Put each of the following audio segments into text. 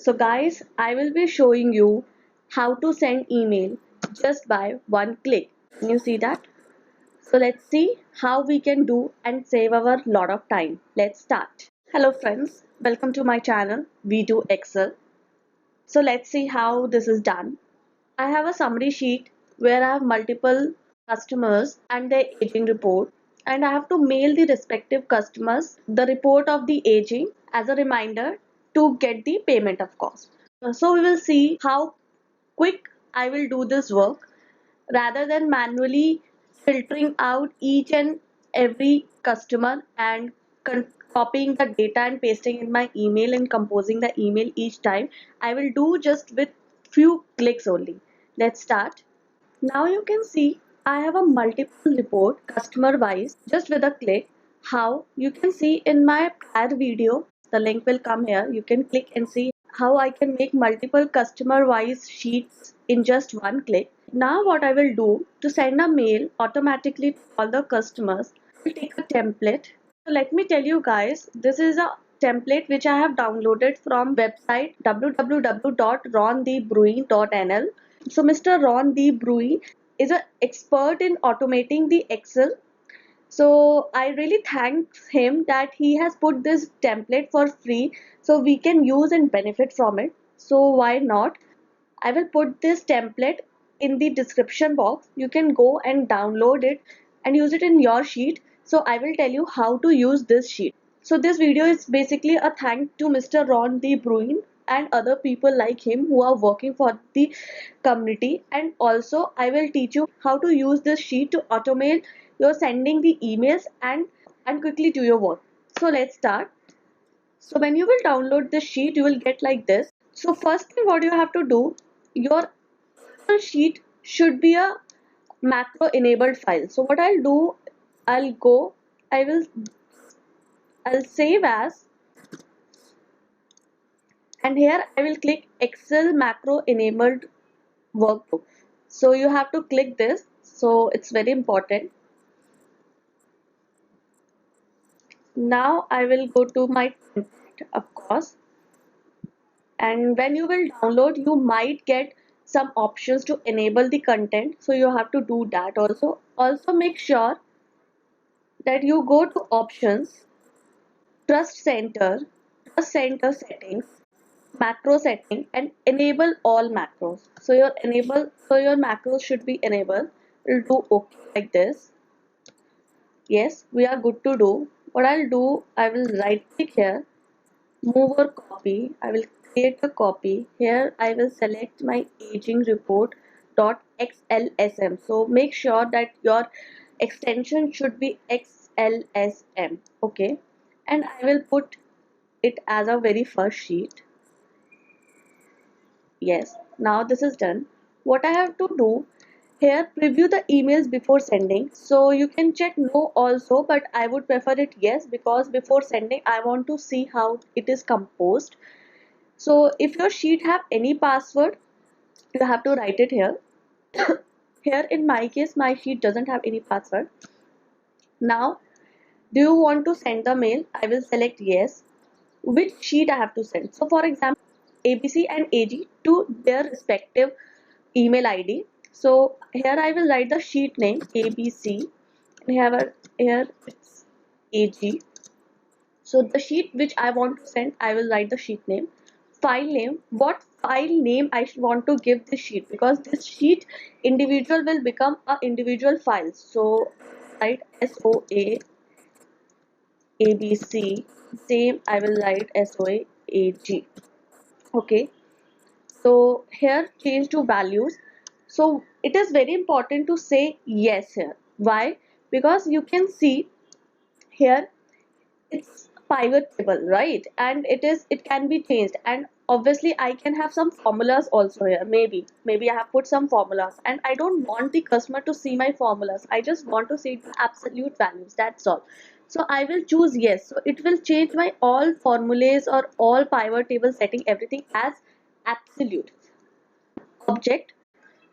So guys, I will be showing you how to send email just by one click. Can you see that? So let's see how we can do and save our lot of time. Let's start. Hello friends, welcome to my channel We Do Excel. So let's see how this is done. I have a summary sheet where I have multiple customers and their aging report, and I have to mail the respective customers the report of the aging as a reminder to get the payment of cost. So we will see how quick I will do this work rather than manually filtering out each and every customer and copying the data and pasting in my email and composing the email each time. I will do just with few clicks only. Let's start. Now you can see I have a multiple report customer wise just with a click. How you can see in my prior video, the link will come here. You can click and see how I can make multiple customer wise sheets in just one click. Now what I will do to send a mail automatically to all the customers, I will take a template. So let me tell you guys, this is a template which I have downloaded from website www.rondebruin.nl. So Mr. Ron D. Bruin is an expert in automating the Excel. So I really thank him that he has put this template for free so we can use and benefit from it. So why not? I will put this template in the description box. You can go and download it and use it in your sheet. So I will tell you how to use this sheet. So this video is basically a thank to Mr. Ron D. Bruin and other people like him who are working for the community. And also I will teach you how to use this sheet to automate your sending the emails and quickly do your work. So let's start. So when you will download this sheet, you will get like this. So first thing what you have to do, your sheet should be a macro enabled file. So what I'll do, I'll save as, and here I will click Excel macro enabled workbook. So you have to click this. So it's very important. Now I will go to my template, of course. And when you will download, you might get some options to enable the content, so you have to do that. Also make sure that you go to options, trust center settings, macro setting, and enable all macros. So your macros should be enabled. We'll do okay like this. Yes, we are good to do. What I'll do, I will right click here, move or copy. I will create a copy. Here I will select my aging report .xlsm. So make sure that your extension should be xlsm. Okay. And I will put it as a very first sheet. Yes. Now this is done. What I have to do here, preview the emails before sending. So you can check no also, but I would prefer it yes, because before sending I want to see how it is composed. So if your sheet have any password, you have to write it here. Here in my case, my sheet doesn't have any password. Now, do you want to send the mail? I will select yes. Which sheet I have to send? So for example, ABC and AG to their respective email ID. So here I will write the sheet name ABC, and here it's AG. So the sheet which I want to send, I will write the sheet name. File name, what file name I want to give this sheet, because this sheet individual will become a individual file. So write SOA ABC, same I will write SOA AG. Okay, so here change to values. So it is very important to say yes here. Why? Because you can see here it's pivot table, right? And it can be changed, and obviously I can have some formulas also here. Maybe I have put some formulas and I don't want the customer to see my formulas. I just want to see the absolute values, that's all. So I will choose yes. So it will change my all formulas or all pivot table setting, everything as absolute. Object,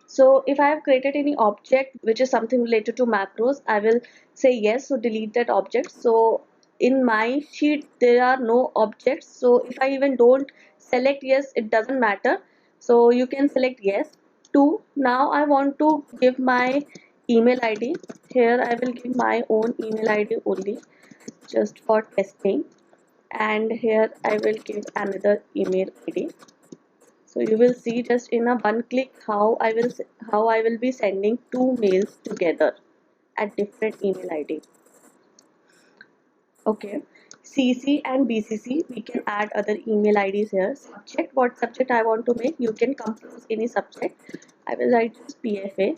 so if I have created any object which is something related to macros, I will say yes, so delete that object. So in my sheet there are no objects, so if I even don't select yes, it doesn't matter. So you can select yes. 2. Now I want to give my email ID. Here I will give my own email ID only, just for testing. And here I will give another email ID. So you will see just in a one click how I will be sending two mails together at different email ID. Okay. CC and BCC, we can add other email IDs here. Subject, what subject I want to make, you can compose any subject. I will write just PFA.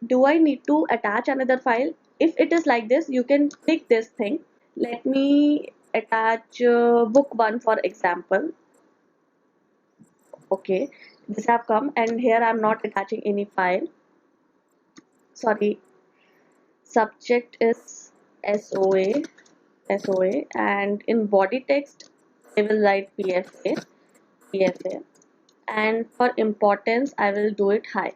Do I need to attach another file? If it is like this, you can click this thing. Let me attach book 1 for example. Okay, this have come, and here I'm not attaching any file. Sorry, subject is SOA, SOA, and in body text I will write PFA, PFA, and for importance I will do it high.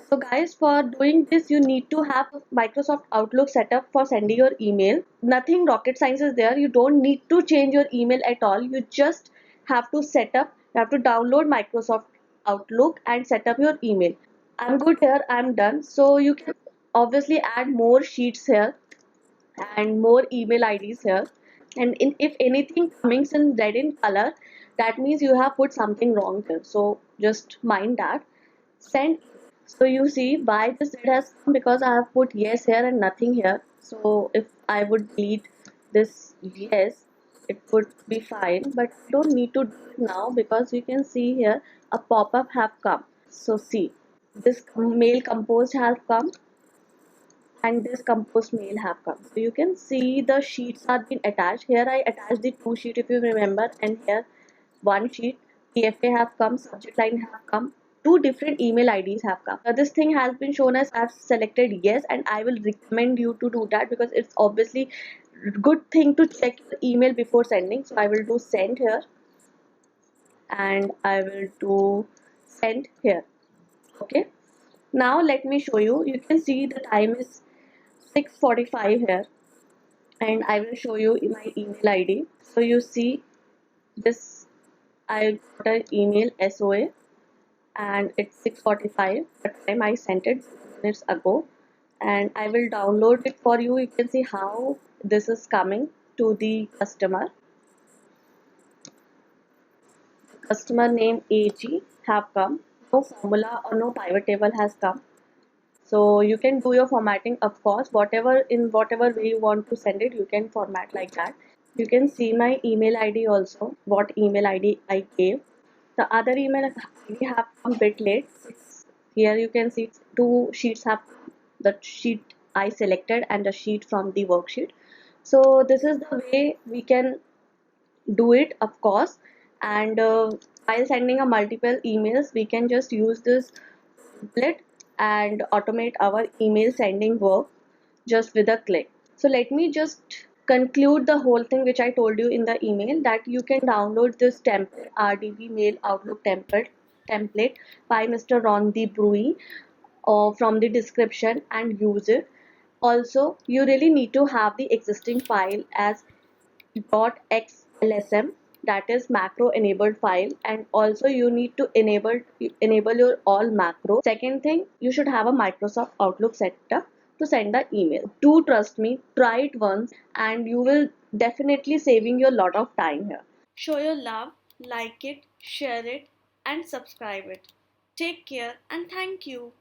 So guys, for doing this you need to have Microsoft Outlook set up for sending your email. Nothing rocket science is there. You don't need to change your email at all. You just have to set up, you have to download Microsoft Outlook and set up your email. I'm good here, I'm done. So you can obviously add more sheets here and more email IDs here. And if anything coming in red in color, that means you have put something wrong here. So just mind that. Send. So you see why this red has come, because I have put yes here and nothing here. So if I would delete this yes, it would be fine, but you don't need to do it now, because you can see here a pop-up have come. So see, this mail composed has come and this compost mail have come. So you can see the sheets are been attached. Here I attached the two sheet if you remember, and here one sheet. PFA have come, subject line have come, two different email IDs have come. Now this thing has been shown as I've selected yes, and I will recommend you to do that, because it's obviously good thing to check your email before sending. So I will do send here, and I will do send here. Okay. Now let me show you. You can see the time is 6:45 here, and I will show you my email ID. So you see this, I got an email SOA and it's 6:45, the time I sent it minutes ago, and I will download it for you. You can see how this is coming to the customer. Customer name AG have come. No formula or no pivot table has come. So you can do your formatting, of course, whatever way you want to send it, you can format like that. You can see my email ID also, what email ID I gave. The other email ID have come bit late. Here you can see two sheets have, the sheet I selected and the sheet from the worksheet. So this is the way we can do it, of course. And while sending a multiple emails, we can just use this template and automate our email sending work just with a click. So let me just conclude the whole thing which I told you in the email, that you can download this template, RDB Mail Outlook template by Mr. Ron De Bruy, from the description, and use it. Also, you really need to have the existing file as .xlsm, that is macro enabled file, and also you need to enable your all macro. Second thing, you should have a Microsoft Outlook setup to send the email. Do trust me, try it once, and you will definitely saving you a lot of time here. Show your love, like it, share it, and subscribe it. Take care and thank you.